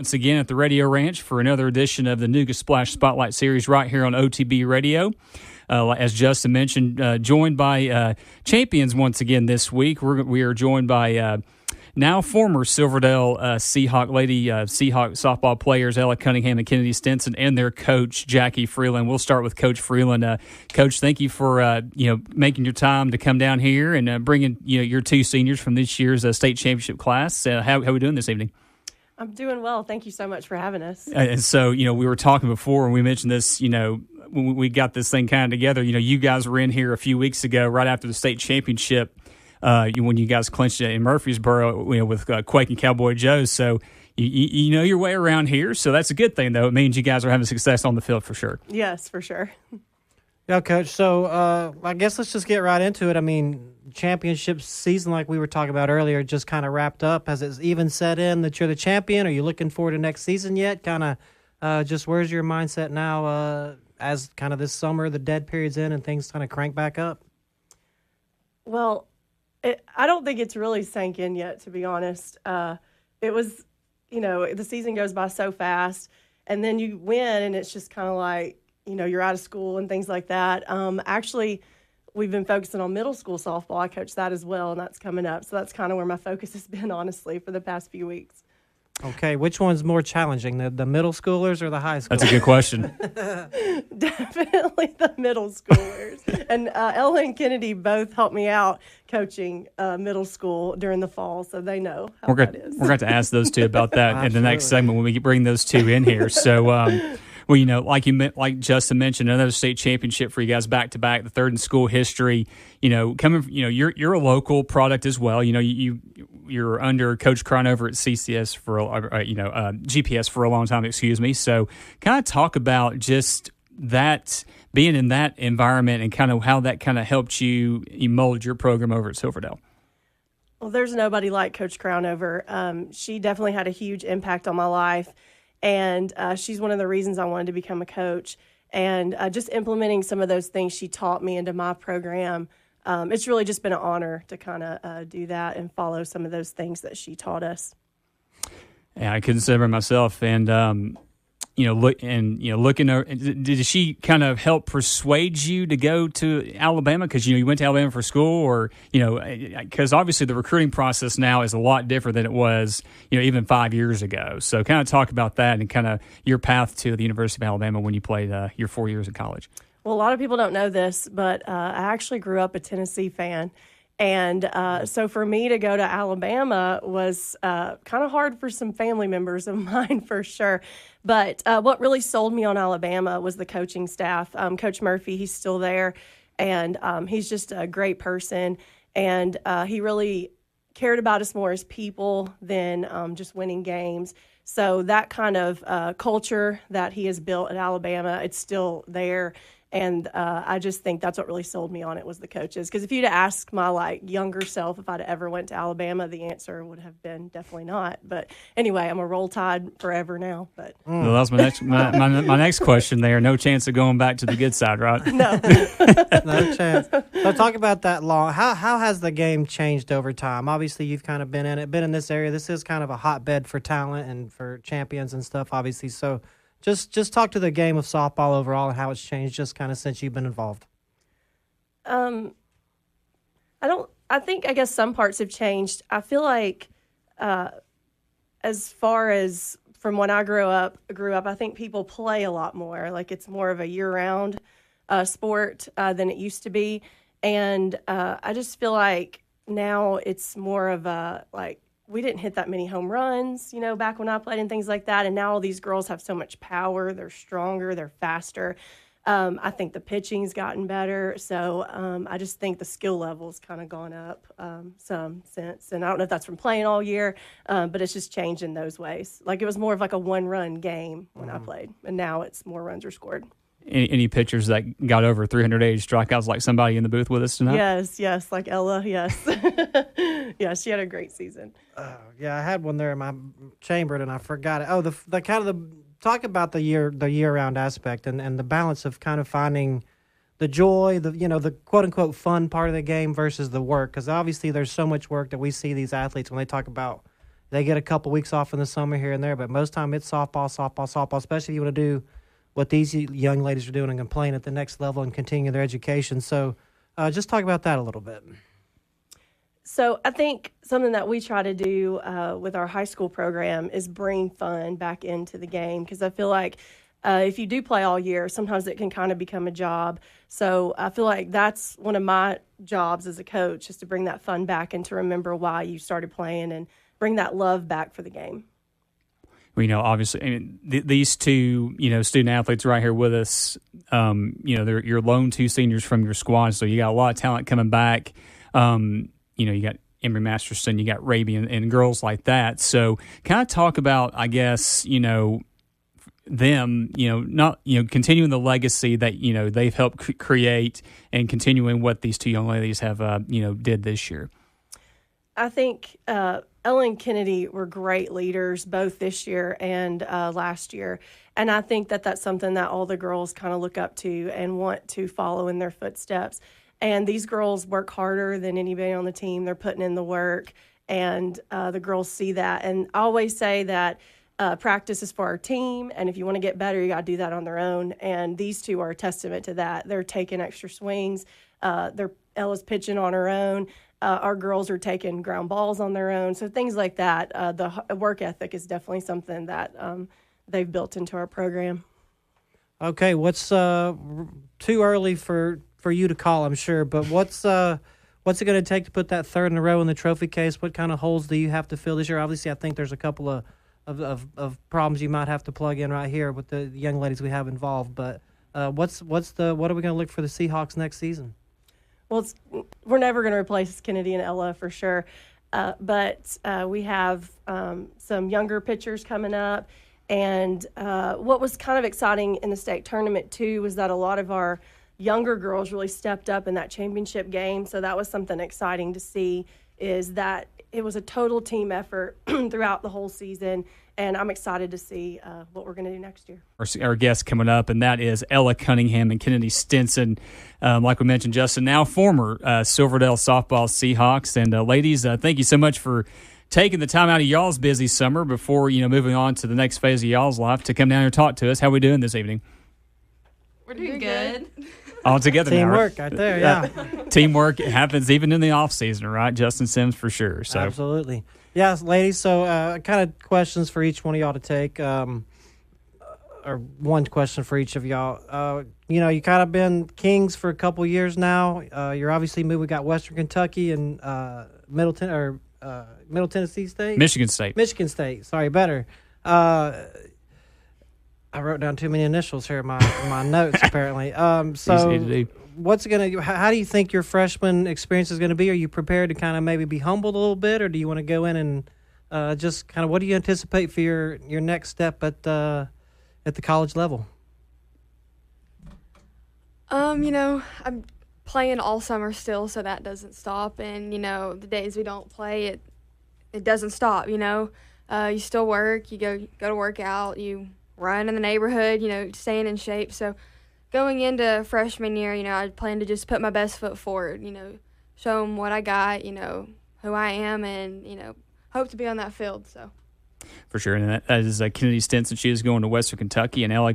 Once again at the Radio Ranch for another edition of the Nooga Splash Spotlight Series right here on OTB Radio. As Justin mentioned, joined by champions once again this week. We are joined by now former Silverdale Seahawk softball players Ella Cunningham and Kennedy Stinson, and their coach Jackie Freelend. We'll start with Coach Freelend. Coach, thank you for making your time to come down here and bringing your two seniors from this year's state championship class. How are we doing this evening? I'm doing well. Thank you so much for having us. And so, we were talking before and we mentioned this, when we got this thing kind of together, you guys were in here a few weeks ago right after the state championship when you guys clinched it in Murfreesboro, with Quake and Cowboy Joe. So you know your way around here. So that's a good thing, though. It means you guys are having success on the field for sure. Yes, for sure. Yeah, Coach. So I guess let's just get right into it. I mean, championship season, like we were talking about earlier, just kind of wrapped up. Has it even set in that you're the champion? Are you looking forward to next season yet? Kind of just where's your mindset now as kind of this summer, the dead period's in and things kind of crank back up? Well, I don't think it's really sank in yet, to be honest. It was, the season goes by so fast, and then you win, and it's just kind of like, you're out of school and things like that. Actually, we've been focusing on middle school softball. I coach that as well, and that's coming up. So that's kind of where my focus has been, honestly, for the past few weeks. Okay, which one's more challenging, the middle schoolers or the high schoolers? That's a good question. Definitely the middle schoolers. And Ella and Kennedy both helped me out coaching middle school during the fall, so they know how that is. We're going to ask those two about that in the next segment when we bring those two in here. So, well, like Justin mentioned, another state championship for you guys back to back, the third in school history. You're a local product as well. You're under Coach Cron over at CCS for GPS for a long time. Excuse me. So, kind of talk about just that being in that environment and kind of how that kind of helped you mold your program over at Silverdale. Well, there's nobody like Coach Crownover. She definitely had a huge impact on my life. And she's one of the reasons I wanted to become a coach. And just implementing some of those things she taught me into my program, it's really just been an honor to kind of do that and follow some of those things that she taught us. Yeah, I couldn't say it myself. And looking over, did she kind of help persuade you to go to Alabama? Because, you went to Alabama for school, or, because obviously the recruiting process now is a lot different than it was, even 5 years ago. So kind of talk about that and kind of your path to the University of Alabama when you played your 4 years in college. Well, a lot of people don't know this, but I actually grew up a Tennessee fan. And so for me to go to Alabama was kind of hard for some family members of mine, for sure. But what really sold me on Alabama was the coaching staff. Coach Murphy, he's still there, and he's just a great person. And he really cared about us more as people than just winning games. So that kind of culture that he has built at Alabama, it's still there. And I just think that's what really sold me on it was the coaches. Because if you'd asked my younger self if I'd ever went to Alabama, the answer would have been definitely not. But anyway, I'm a Roll Tide forever now. But well, that was my next question there. No chance of going back to the good side, right? No. No chance. So talk about that long. How has the game changed over time? Obviously, you've kind of been in this area. This is kind of a hotbed for talent and for champions and stuff, obviously. So Just talk to the game of softball overall and how it's changed just kind of since you've been involved. I guess some parts have changed. I feel like as far as from when I grew up, I think people play a lot more. Like it's more of a year-round sport than it used to be. And I just feel like now it's more of a we didn't hit that many home runs, back when I played and things like that. And now all these girls have so much power. They're stronger. They're faster. I think the pitching's gotten better. So I just think the skill level's kind of gone up some since. And I don't know if that's from playing all year, but it's just changed in those ways. Like it was more of a one-run game when I played. And now it's more runs are scored. Any pitchers that got over 380 strikeouts, like somebody in the booth with us tonight? Yes, like Ella, yes. Yeah, she had a great season. Yeah, I had one there in my chamber, and I forgot it. Oh, the kind of talk about the year-round aspect and the balance of kind of finding the joy, the quote-unquote fun part of the game versus the work, because obviously there's so much work that we see these athletes when they talk about, They get a couple weeks off in the summer here and there, but most time it's softball, especially if you want to do what these young ladies are doing and can play at the next level and continue their education. So just talk about that a little bit. So I think something that we try to do with our high school program is bring fun back into the game, because I feel like if you do play all year, sometimes it can kind of become a job. So I feel like that's one of my jobs as a coach, is to bring that fun back and to remember why you started playing and bring that love back for the game. Well, obviously, I mean, these two, student athletes right here with us, they're your lone two seniors from your squad, so you got a lot of talent coming back. You got Emery Masterson, you got Raby, and girls like that. So kind of talk about, I guess, them, not, continuing the legacy that, they've helped create and continuing what these two young ladies have, did this year. I think Ella and Kennedy were great leaders both this year and last year. And I think that that's something that all the girls kind of look up to and want to follow in their footsteps. And these girls work harder than anybody on the team. They're putting in the work, and the girls see that. And I always say that practice is for our team, and if you want to get better, you got to do that on their own. And these two are a testament to that. They're taking extra swings. Ella's pitching on her own. Our girls are taking ground balls on their own. So things like that. The work ethic is definitely something that they've built into our program. Okay, what's too early for you to call, I'm sure, but what's it going to take to put that third in a row in the trophy case? What kind of holes do you have to fill this year? Obviously, I think there's a couple of problems you might have to plug in right here with the young ladies we have involved. But what are we going to look for the Seahawks next season? Well, we're never going to replace Kennedy and Ella for sure, but we have some younger pitchers coming up. And what was kind of exciting in the state tournament, too, was that a lot of our younger girls really stepped up in that championship game. So that was something exciting to see, is that it was a total team effort throughout the whole season. And I'm excited to see what we're going to do next year. Our guest coming up, and that is Ella Cunningham and Kennedy Stinson. Like we mentioned, Justin, now former Silverdale softball Seahawks. And ladies, thank you so much for taking the time out of y'all's busy summer before, moving on to the next phase of y'all's life to come down here and talk to us. How are we doing this evening? We're doing good. All together now, Teamwork right there, yeah. Teamwork happens even in the off season, right? Justin Sims for sure. So absolutely. Yes, ladies, so kind of questions for each one of y'all to take, or one question for each of y'all. You kind of been Kings for a couple years now. You're obviously moved. We got Western Kentucky and Middle Tennessee State? Michigan State. Michigan State. Sorry, better. I wrote down too many initials here in my notes, apparently. So easy to do. How do you think your freshman experience is going to be? Are you prepared to kind of maybe be humbled a little bit, or do you want to go in and just kind of, what do you anticipate for your next step at the college level? I'm playing all summer still, so that doesn't stop. And, the days we don't play, it doesn't stop, You still work, you go to work out, you run in the neighborhood, staying in shape. So going into freshman year, I plan to just put my best foot forward, show them what I got, who I am, and, hope to be on that field. So. For sure. And that is Kennedy Stinson. She is going to Western Kentucky. And Ella,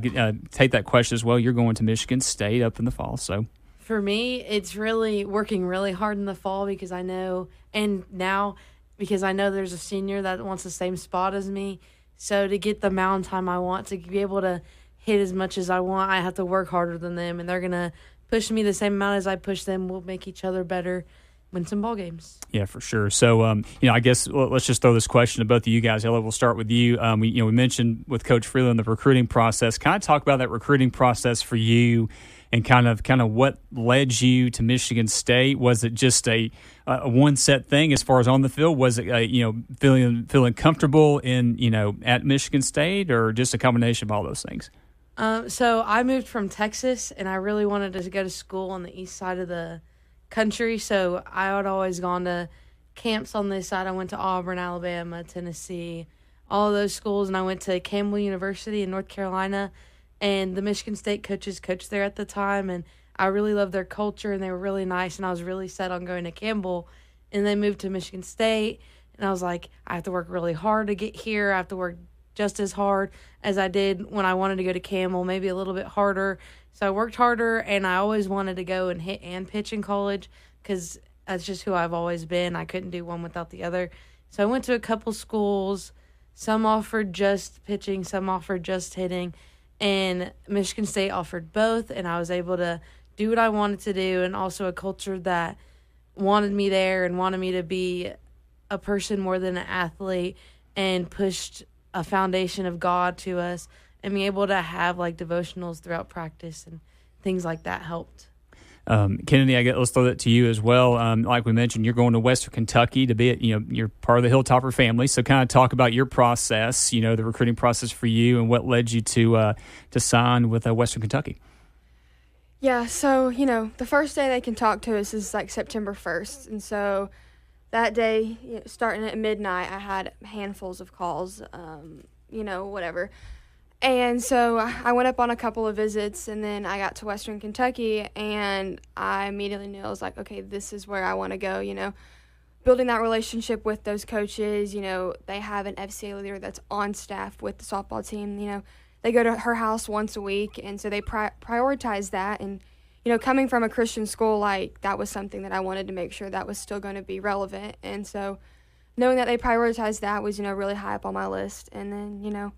take that question as well. You're going to Michigan State up in the fall. So for me, it's really working really hard in the fall because I know, and now because I know there's a senior that wants the same spot as me. So to get the mound time I want, to be able to hit as much as I want, I have to work harder than them. And they're going to push me the same amount as I push them. We'll make each other better, win some ball games. Yeah, for sure. So, I guess let's just throw this question to both of you guys. Ella, we'll start with you. We mentioned with Coach Freelend the recruiting process. Kind of talk about that recruiting process for you and kind of what led you to Michigan State. Was it just a one set thing as far as on the field? Was it feeling comfortable in at Michigan State, or just a combination of all those things? So I moved from Texas, and I really wanted to go to school on the east side of the country. So I had always gone to camps on this side. I went to Auburn, Alabama, Tennessee, all of those schools, and I went to Campbell University in North Carolina. And the Michigan State coaches coached there at the time, and I really loved their culture, and they were really nice, and I was really set on going to Campbell. And they moved to Michigan State, And I was like, I have to work really hard to get here. I have to work just as hard as I did when I wanted to go to Camel, maybe a little bit harder. So I worked harder, and I always wanted to go and hit and pitch in college because that's just who I've always been. I couldn't do one without the other. So I went to a couple schools. Some offered just pitching, some offered just hitting. And Michigan State offered both, and I was able to do what I wanted to do, and also a culture that wanted me there and wanted me to be a person more than an athlete, and pushed a foundation of God to us, and be able to have like devotionals throughout practice and things like that helped. Kennedy, let's throw that to you as well. Like we mentioned, you're going to Western Kentucky to be you're part of the Hilltopper family. So kind of talk about your process, the recruiting process for you, and what led you to sign with Western Kentucky. Yeah, so, the first day they can talk to us is like September 1st. And so that day, starting at midnight, I had handfuls of calls, whatever. And so I went up on a couple of visits, and then I got to Western Kentucky, and I immediately knew, I was like, okay, this is where I want to go, building that relationship with those coaches. They have an FCA leader that's on staff with the softball team. They go to her house once a week, and so they prioritize that. And, coming from a Christian school, like, that was something that I wanted to make sure that was still going to be relevant. And so knowing that they prioritized that was, really high up on my list. And then,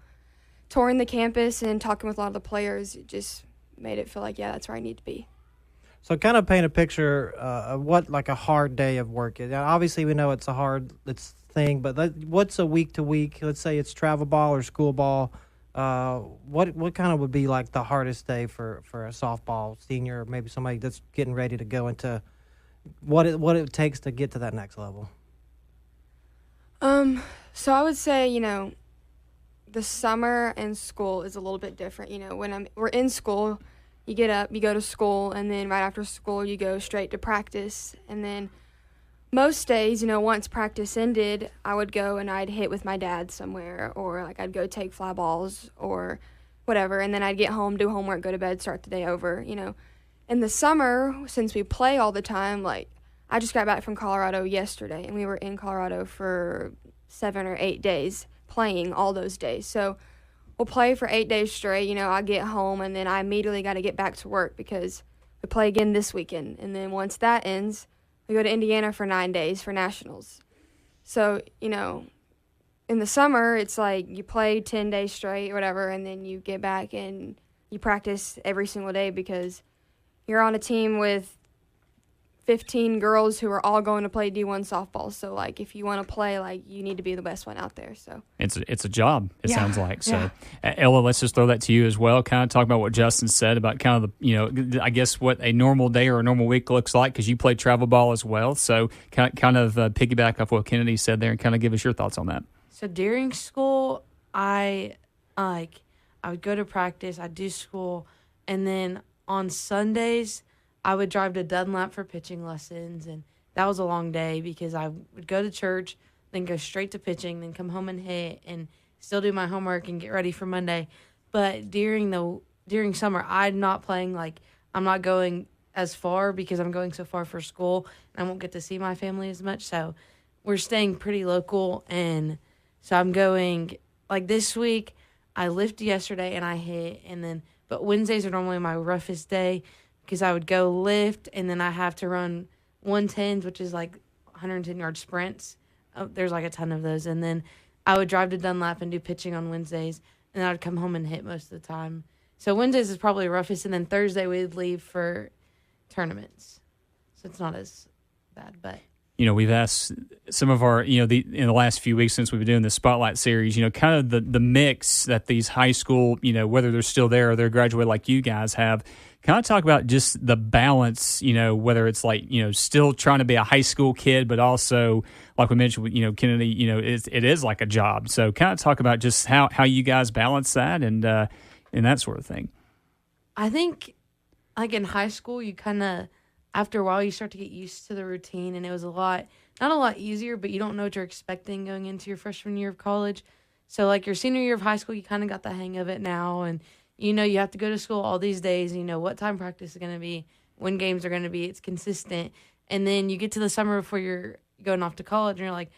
touring the campus and talking with a lot of the players, it just made it feel like, yeah, that's where I need to be. So kind of paint a picture of what like a hard day of work is. Now, obviously, we know it's thing, but what's a week to week? Let's say it's travel ball or school ball. What kind of would be like the hardest day for a softball senior, or maybe somebody that's getting ready to go into what it takes to get to that next level? So I would say, the summer and school is a little bit different. When we're in school, you get up, you go to school, and then right after school, you go straight to practice. And then most days, once practice ended, I would go and I'd hit with my dad somewhere, or like I'd go take fly balls or whatever. And then I'd get home, do homework, go to bed, start the day over. In the summer, since we play all the time, like I just got back from Colorado yesterday, and we were in Colorado for 7 or 8 days, playing all those days. So we'll play for 8 days straight. I get home, and then I immediately got to get back to work because we play again this weekend. And then once that ends, we go to Indiana for 9 days for nationals. So, in the summer, it's like you play 10 days straight or whatever, and then you get back and you practice every single day because you're on a team with 15 girls who are all going to play D1 softball. So, like, if you want to play, like, you need to be the best one out there. So it's a job, it sounds like. So, Ella, let's just throw that to you as well. Kind of talk about what Justin said about kind of the, I guess, what a normal day or a normal week looks like, because you play travel ball as well. So, kind of piggyback off what Kennedy said there and kind of give us your thoughts on that. So during school, I would go to practice, I'd do school, and then on Sundays, I would drive to Dunlap for pitching lessons, and that was a long day because I would go to church, then go straight to pitching, then come home and hit, and still do my homework and get ready for Monday. But during summer, I'm not playing, like, I'm not going as far because I'm going so far for school, and I won't get to see my family as much. So we're staying pretty local, and so I'm going, like, this week, I lifted yesterday and I hit, but Wednesdays are normally my roughest day because I would go lift, and then I have to run 110s, which is like 110-yard sprints. There's like a ton of those. And then I would drive to Dunlap and do pitching on Wednesdays, and I would come home and hit most of the time. So Wednesdays is probably the roughest, and then Thursday we'd leave for tournaments. So it's not as bad, but... We've asked some of our, in the last few weeks since we've been doing the Spotlight Series, kind of the mix that these high school, whether they're still there or they're graduated like you guys have, kind of talk about just the balance, whether it's like, still trying to be a high school kid, but also, like we mentioned, Kennedy, it is like a job. So kind of talk about just how you guys balance that and that sort of thing. I think, like, in high school, you kind of, after a while, you start to get used to the routine, and it was not a lot easier, but you don't know what you're expecting going into your freshman year of college. So, like, your senior year of high school, you kind of got the hang of it now, and, you have to go to school all these days, what time practice is going to be, when games are going to be, it's consistent. And then you get to the summer before you're going off to college, and you're like,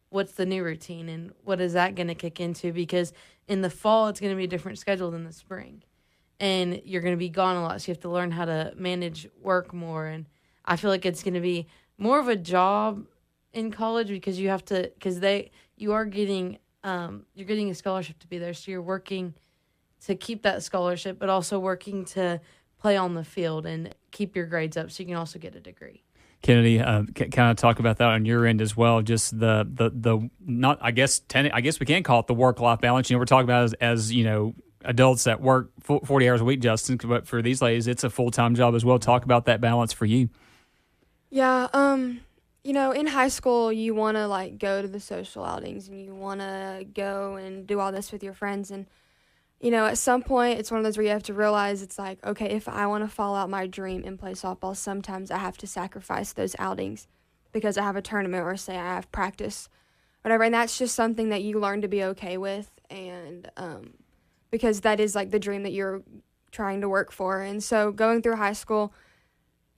what's the new routine and what is that going to kick into, because in the fall it's going to be a different schedule than the spring, and you're going to be gone a lot, so you have to learn how to manage work more. And I feel like it's going to be more of a job in college, because you have to, you're getting a scholarship to be there, so you're working to keep that scholarship, but also working to play on the field and keep your grades up so you can also get a degree. Kennedy, kind of talk about that on your end as well. Just the not, I guess we can call it the work-life balance. We're talking about as adults that work 40 hours a week, Justin, but for these ladies, it's a full-time job as well. Talk about that balance for you. Yeah, in high school, you want to, go to the social outings, and you want to go and do all this with your friends. And, at some point, it's one of those where you have to realize it's like, okay, if I want to follow out my dream and play softball, sometimes I have to sacrifice those outings because I have a tournament or, say, I have practice, whatever. And that's just something that you learn to be okay with, and because that is, the dream that you're trying to work for. And so going through high school,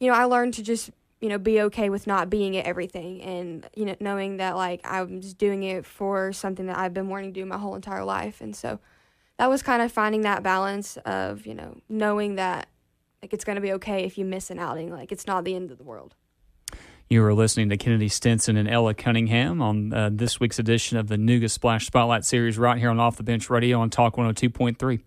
I learned to just be okay with not being at everything, and, knowing that, I'm just doing it for something that I've been wanting to do my whole entire life. And so that was kind of finding that balance of, knowing that, it's going to be okay if you miss an outing. It's not the end of the world. You are listening to Kennedy Stinson and Ella Cunningham on this week's edition of the Nooga Splash Spotlight Series right here on Off the Bench Radio on Talk 102.3.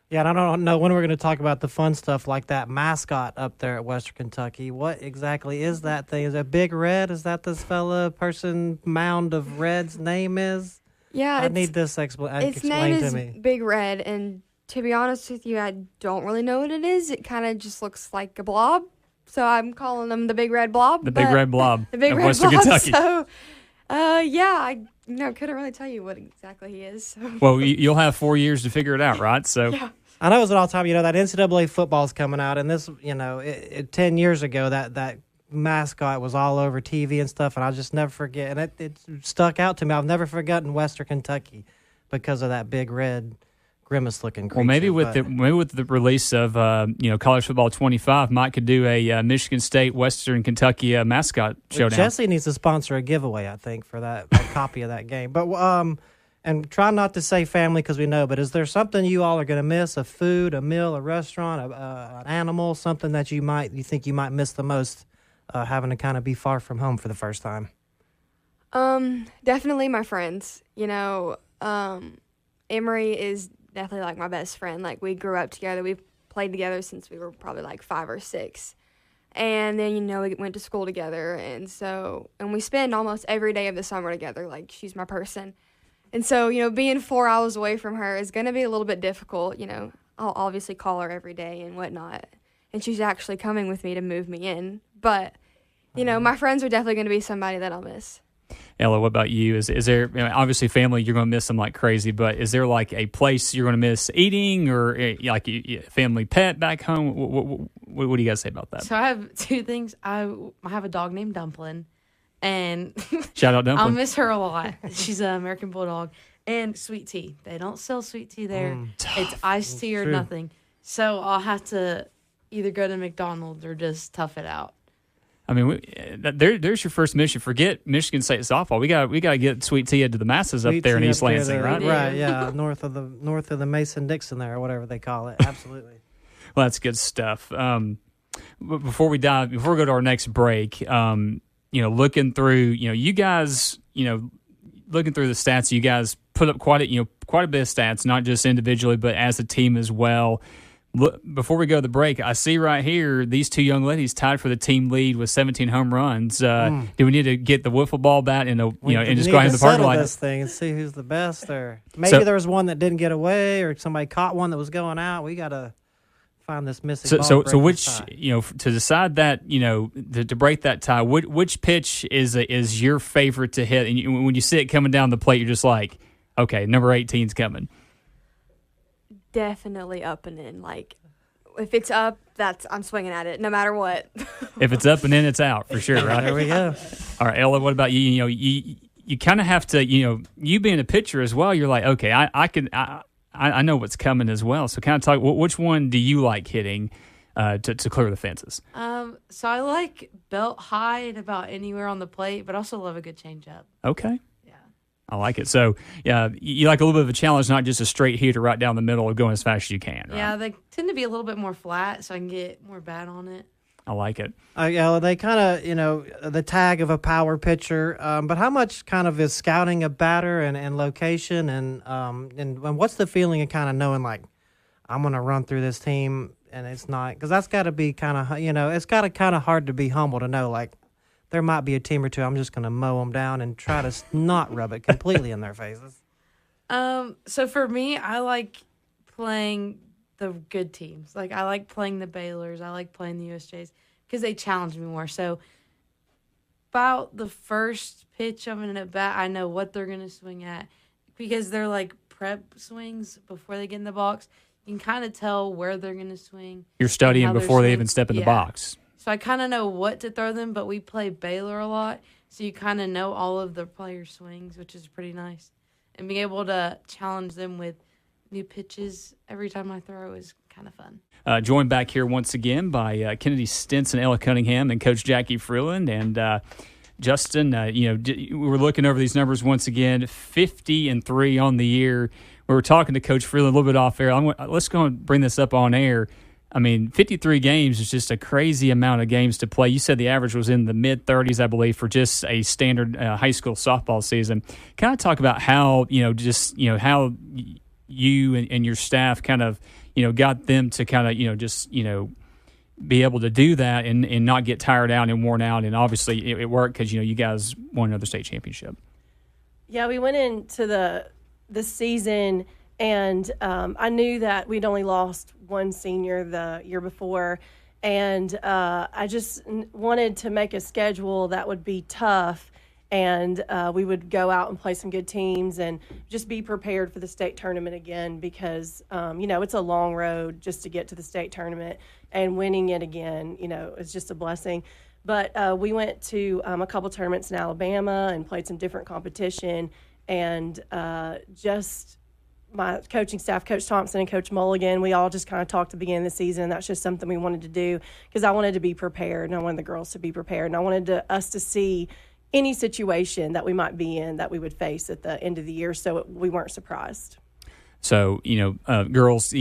Yeah, and I don't know when we're going to talk about the fun stuff like that mascot up there at Western Kentucky. What exactly is that thing? Is it Big Red? Is that this mound of red's name is? Yeah, I need this explained to me. Its name is Big Red, and to be honest with you, I don't really know what it is. It kind of just looks like a blob, so I'm calling them the Big Red Blob. The Big Red Blob the Big of Red Western Blob, Kentucky. So, I couldn't really tell you what exactly he is. So. Well, you'll have 4 years to figure it out, right? So. Yeah. I know it's an all-time, that NCAA football's coming out, and this, 10 years ago, that mascot was all over TV and stuff, and I'll just never forget. And it stuck out to me. I've never forgotten Western Kentucky because of that big red grimace-looking creature. Well, maybe with the release of College Football 25, Mike could do a Michigan State Western Kentucky mascot showdown. Jesse needs to sponsor a giveaway, I think, for that a copy of that game. But and try not to say family because we know. But is there something you all are going to miss? A food, a meal, a restaurant, an animal, something that you think you might miss the most, having to kind of be far from home for the first time? Definitely my friends. Emery is definitely my best friend. We grew up together. We've played together since we were probably 5 or 6. And then, we went to school together. And we spend almost every day of the summer together. She's my person. And so, being 4 hours away from her is going to be a little bit difficult. I'll obviously call her every day and whatnot. And she's actually coming with me to move me in. But, my friends are definitely going to be somebody that I'll miss. Ella, what about you? Is there, obviously family, you're going to miss them like crazy, but is there a place you're going to miss eating, or a family pet back home? What do you guys say about that? So I have 2 things. I have a dog named Dumpling, and shout out Dumpling. I'll miss her a lot. She's an American Bulldog. And sweet tea. They don't sell sweet tea there. It's iced tea or nothing. So I'll have to either go to McDonald's or just tough it out. I mean, there's your first mission. Forget Michigan State softball. We got to get sweet tea into the masses up there in East Lansing, right? Right, yeah, north of the Mason-Dixon there, or whatever they call it. Absolutely. Well, that's good stuff. Before we go to our next break, looking through, you guys, looking through the stats, you guys put up quite a bit of stats, not just individually, but as a team as well. Before we go to the break, I see right here these 2 young ladies tied for the team lead with 17 home runs. Do we need to get the wiffle ball bat and just go ahead to the parking lot? This thing and see who's the best, or maybe there was one that didn't get away, or somebody caught one that was going out. We got to find this missing ball. So which to decide that to break that tie, which pitch is your favorite to hit? And when you see it coming down the plate, you're just like, okay, number 18's coming. Definitely up and in. If it's up, I'm swinging at it no matter what. If it's up and in, it's out for sure, right? There we go. All right, Ella, what about you? You kind of have to, you being a pitcher as well, you're like, okay, I know what's coming as well. So kind of talk, which one do you like hitting to clear the fences? So I like belt high and about anywhere on the plate, but also love a good changeup. Okay. Yeah. I like it. So, yeah, you like a little bit of a challenge, not just a straight heater right down the middle of going as fast as you can, right? Yeah, they tend to be a little bit more flat, so I can get more bat on it. I like it. Yeah, they kind of, the tag of a power pitcher. But how much kind of is scouting a batter and location and what's the feeling of kind of knowing, like, I'm going to run through this team and it's not, because that's got to be kind of, it's got to kind of hard to be humble to know, like, there might be a team or two I'm just going to mow them down and try to not rub it completely in their faces. So for me, I like playing the good teams. Like, I like playing the Baylors. I like playing the USJs because they challenge me more. So about the first pitch of an at-bat, I know what they're going to swing at because they're like prep swings before they get in the box. You can kind of tell where they're going to swing. You're studying before they even step in the box. So I kind of know what to throw them, but we play Baylor a lot, so you kind of know all of the players' swings, which is pretty nice. And being able to challenge them with new pitches every time I throw is kind of fun. Joined back here once again by Kennedy Stinson, Ella Cunningham, and Coach Jackie Freelend. And Justin, we're looking over these numbers once again, 50-3 on the year. We were talking to Coach Freelend a little bit off air. Let's go and bring this up on air. I mean, 53 games is just a crazy amount of games to play. You said the average was in the mid-30s, I believe, for just a standard high school softball season. Kind of talk about how, how you and your staff kind of, got them to kind of, be able to do that and not get tired out and worn out. And obviously it worked because, you guys won another state championship. Yeah, we went into the season and I knew that we'd only lost one senior the year before, and I just wanted to make a schedule that would be tough, and we would go out and play some good teams and just be prepared for the state tournament again because, it's a long road just to get to the state tournament, and winning it again, is just a blessing. But we went to a couple tournaments in Alabama and played some different competition, and just my coaching staff, Coach Thompson and Coach Mulligan, we all just kind of talked at the beginning of the season. That's just something we wanted to do because I wanted to be prepared, and I wanted the girls to be prepared, and I wanted us to see any situation that we might be in that we would face at the end of the year so we weren't surprised. So, girls,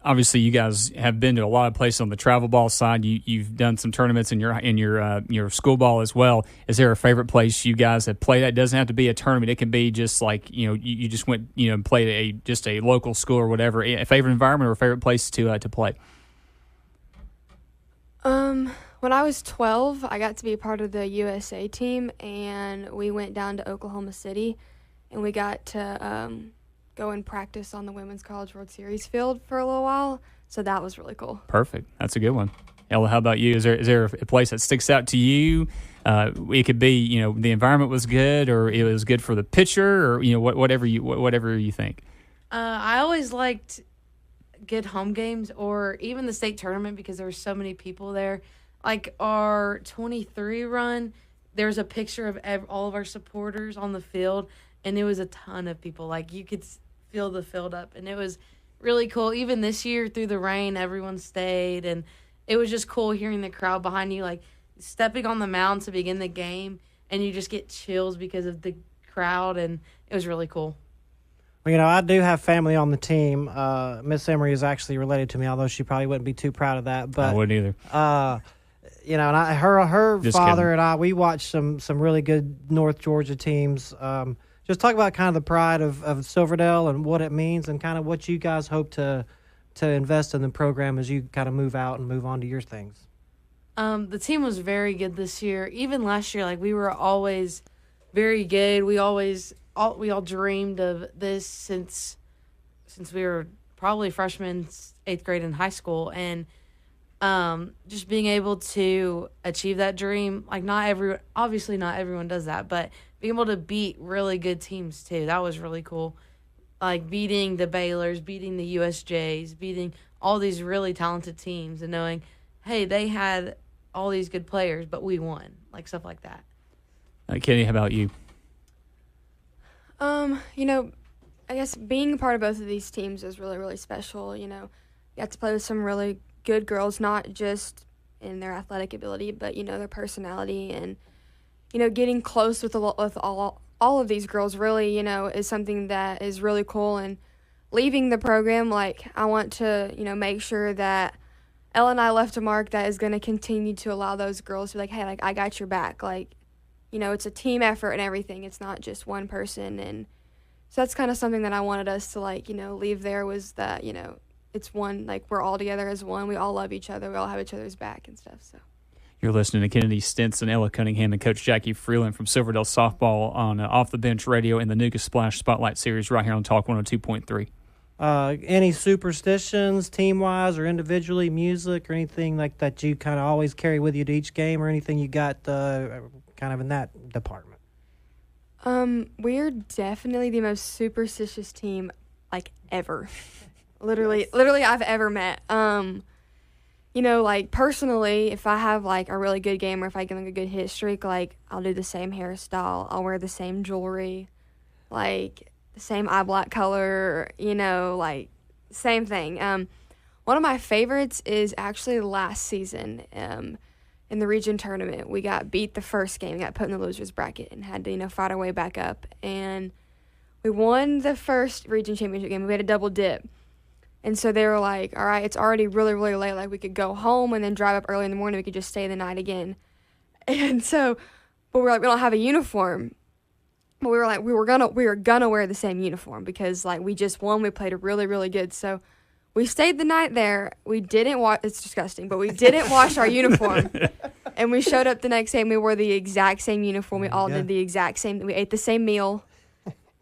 obviously you guys have been to a lot of places on the travel ball side. You've done some tournaments in your school ball as well. Is there a favorite place you guys have played at? It doesn't have to be a tournament. It can be just like, you just went, and played just a local school or whatever. A favorite environment or a favorite place to play? When I was 12, I got to be a part of the USA team, and we went down to Oklahoma City, and we got to go and practice on the Women's College World Series field for a little while, so that was really cool. Perfect. That's a good one. Ella, how about you? Is there a place that sticks out to you? It could be, the environment was good, or it was good for the pitcher, or whatever you think. I always liked good home games, or even the state tournament because there were so many people there. Like our 23 run, there's a picture of all of our supporters on the field, and it was a ton of people. Like, you could feel the field up, and it was really cool. Even this year through the rain, everyone stayed, and it was just cool hearing the crowd behind you, like stepping on the mound to begin the game, and you just get chills because of the crowd, and it was really cool. Well, I do have family on the team. Miss Emery is actually related to me, although she probably wouldn't be too proud of that. But I wouldn't either. And her Just father kidding. and I, we watched some really good North Georgia teams. Just talk about kind of the pride of Silverdale and what it means, and kind of what you guys hope to invest in the program as you kind of move out and move on to your things. The team was very good this year. Even last year, like, we were always very good. We all dreamed of this since we were probably freshmen, 8th grade in high school, and just being able to achieve that dream, like, obviously not everyone does that, but being able to beat really good teams too, that was really cool. Like beating the Baylors, beating the USJs, beating all these really talented teams, and knowing, hey, they had all these good players, but we won, like stuff like that. Kenny, how about you? I guess being a part of both of these teams is really, really special. You got to play with some really good girls, not just in their athletic ability, but, their personality, and, getting close with all all of these girls really, is something that is really cool. And leaving the program, like, I want to, make sure that Ella and I left a mark that is going to continue to allow those girls to be like, hey, like, I got your back. Like, it's a team effort and everything. It's not just one person. And so that's kind of something that I wanted us to, like, leave there, was that, it's one, like, we're all together as one. We all love each other. We all have each other's back and stuff. So you're listening to Kennedy Stinson, Ella Cunningham, and Coach Jackie Freelend from Silverdale Softball on Off the Bench Radio in the Nooga Splash Spotlight Series right here on Talk 102.3. Any superstitions, team-wise or individually, music or anything like that you kind of always carry with you to each game, or anything you got kind of in that department? We're definitely the most superstitious team, like, ever. Literally I've ever met. Like, personally, if I have, like, a really good game or if I get, like, a good hit streak, like, I'll do the same hairstyle. I'll wear the same jewelry, like, the same eye black color, like, same thing. One of my favorites is actually last season in the region tournament. We got beat the first game, got put in the loser's bracket, and had to, fight our way back up. And we won the first region championship game. We had a double dip. And so they were like, all right, it's already really, really late. Like, we could go home and then drive up early in the morning. We could just stay the night again. And so, but we're like, we don't have a uniform. But we were like, we were gonna wear the same uniform because, like, we just won. We played really, really good. So we stayed the night there. We didn't wash. It's disgusting, but we didn't wash our uniform. And we showed up the next day and we wore the exact same uniform. We all did the exact same. We ate the same meal.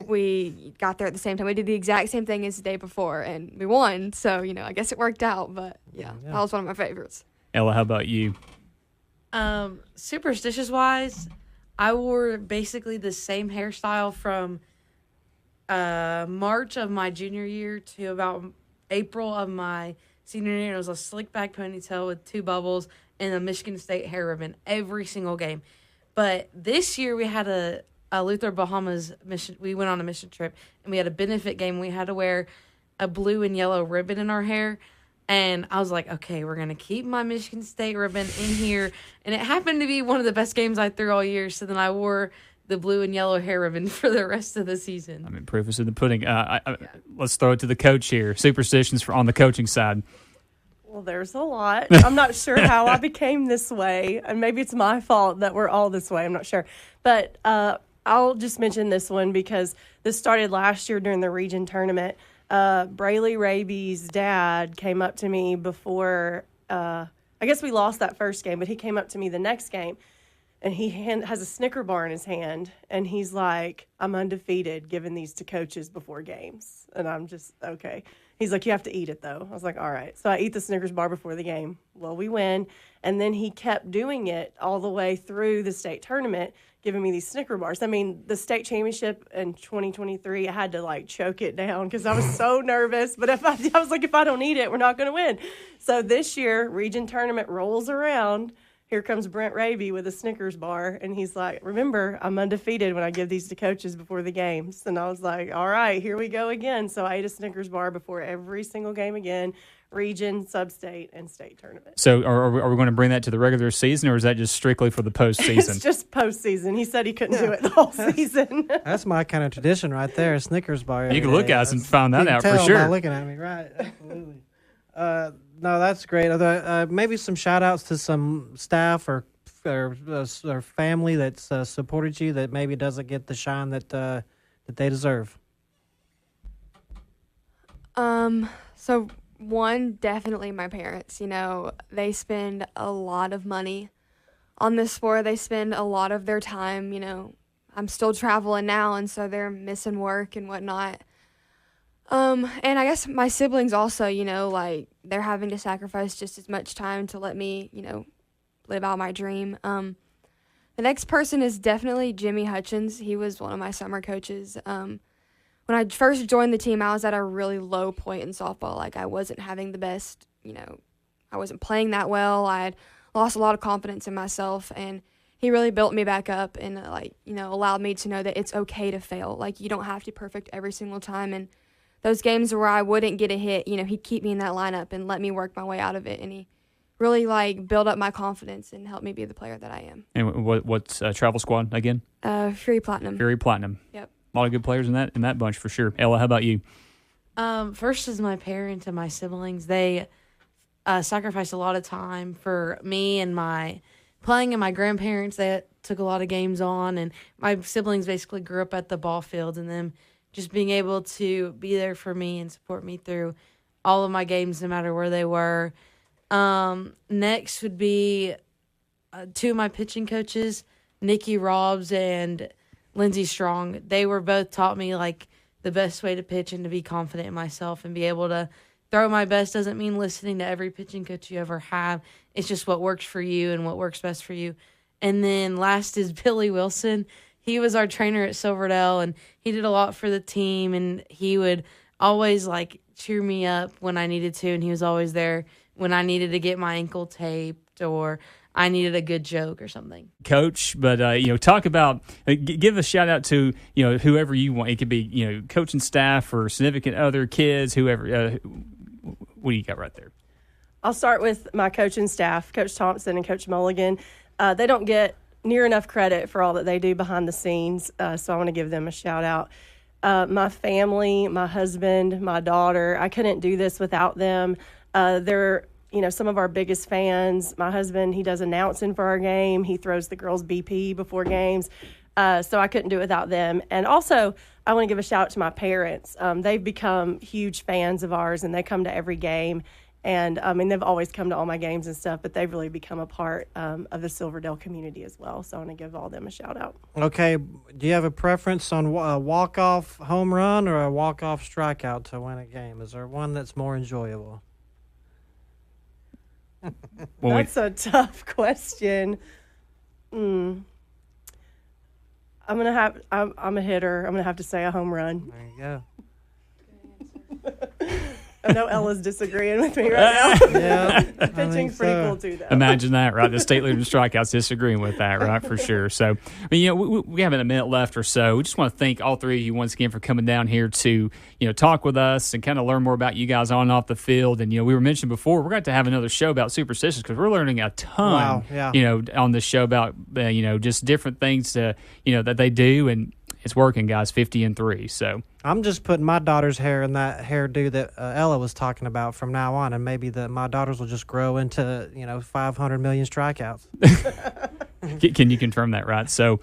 We got there at the same time. We did the exact same thing as the day before, and we won. So, I guess it worked out. But, yeah, that was one of my favorites. Ella, how about you? Superstitious-wise, I wore basically the same hairstyle from March of my junior year to about April of my senior year. It was a slick back ponytail with 2 bubbles and a Michigan State hair ribbon every single game. But this year we had a Luther Bahamas mission. We went on a mission trip and we had a benefit game. We had to wear a blue and yellow ribbon in our hair. And I was like, okay, we're going to keep my Michigan State ribbon in here. And it happened to be one of the best games I threw all year. So then I wore the blue and yellow hair ribbon for the rest of the season. I mean, proof is in the pudding. Let's throw it to the coach here. Superstitions on the coaching side. Well, there's a lot. I'm not sure how I became this way. And maybe it's my fault that we're all this way. I'm not sure. But I'll just mention this one because this started last year during the region tournament. Brayley Raby's dad came up to me before, I guess we lost that first game, but he came up to me the next game, and he has a Snicker bar in his hand, and he's like, I'm undefeated giving these to coaches before games. And I'm just, okay. He's like, you have to eat it, though. I was like, all right. So I eat the Snickers bar before the game. Well, we win. And then he kept doing it all the way through the state tournament, giving me these Snicker bars. I mean, the state championship in 2023, I had to, like, choke it down because I was so nervous. But I was like, if I don't eat it, we're not going to win. So this year, region tournament rolls around. Here comes Brent Raby with a Snickers bar, and he's like, remember, I'm undefeated when I give these to coaches before the games. And I was like, all right, here we go again. So I ate a Snickers bar before every single game again, region, sub-state, and state tournament. So are we going to bring that to the regular season, or is that just strictly for the postseason? It's just postseason. He said he couldn't do it the whole season. That's my kind of tradition right there, a Snickers bar. You can look at us and find that out for sure. By looking at me, right? Absolutely. No, that's great. Maybe some shout-outs to some staff or family that's supported you that maybe doesn't get the shine that they deserve. So one, definitely my parents. They spend a lot of money on this sport. They spend a lot of their time. I'm still traveling now, and so they're missing work and whatnot. And I guess my siblings also, like, they're having to sacrifice just as much time to let me, live out my dream. The next person is definitely Jimmy Hutchins. He was one of my summer coaches. When I first joined the team, I was at a really low point in softball. Like, I wasn't having the best, I wasn't playing that well. I had lost a lot of confidence in myself, and he really built me back up and, allowed me to know that it's okay to fail. Like, you don't have to be perfect every single time, and those games where I wouldn't get a hit, he'd keep me in that lineup and let me work my way out of it. And he really like build up my confidence and help me be the player that I am. And what's travel squad again? Fury Platinum. Fury Platinum. Yep. A lot of good players in that bunch for sure. Ella, how about you? First is my parents and my siblings. They sacrificed a lot of time for me and my playing, and my grandparents that took a lot of games on, and my siblings basically grew up at the ball field, and them just being able to be there for me and support me through all of my games, no matter where they were. Next would be two of my pitching coaches, Nikki Robbs and Lindsey Strong. They were both taught me like the best way to pitch and to be confident in myself and be able to throw my best. Doesn't mean listening to every pitching coach you ever have. It's just what works for you and what works best for you. And then last is Billy Wilson. He was our trainer at Silverdale, and he did a lot for the team, and he would always like cheer me up when I needed to, and he was always there when I needed to get my ankle taped or I needed a good joke or something. Coach, but talk about give a shout out to whoever you want. It could be coaching staff or significant other, kids, whoever. What do you got right there? I'll start with my coaching staff, Coach Thompson and Coach Mulligan. They don't get near enough credit for all that they do behind the scenes, so I want to give them a shout out. My family, my husband, my daughter, I couldn't do this without them. They're some of our biggest fans. My husband, he does announcing for our game. He throws the girls BP before games. So I couldn't do it without them. And also, I want to give a shout out to my parents. They've become huge fans of ours, and they come to every game. And, they've always come to all my games and stuff, but they've really become a part of the Silverdale community as well. So I want to give all them a shout out. Okay. Do you have a preference on a walk-off home run or a walk-off strikeout to win a game? Is there one that's more enjoyable? That's a tough question. I'm a hitter. I'm gonna have to say a home run. There you go. I know Ella's disagreeing with me right now. Yeah, Pitching's pretty cool too, though. Imagine that, right? The state leader in strikeouts disagreeing with that, right? For sure. So, we have a minute left or so. We just want to thank all three of you once again for coming down here to, talk with us and kind of learn more about you guys on and off the field. And, we were mentioned before, we're going to have another show about superstitions because we're learning a ton, on this show about, just different things, that they do. And it's working, guys, 50-3. So I'm just putting my daughter's hair in that hairdo that Ella was talking about from now on, and maybe my daughters will just grow into 500 million strikeouts. Can you confirm that, right? So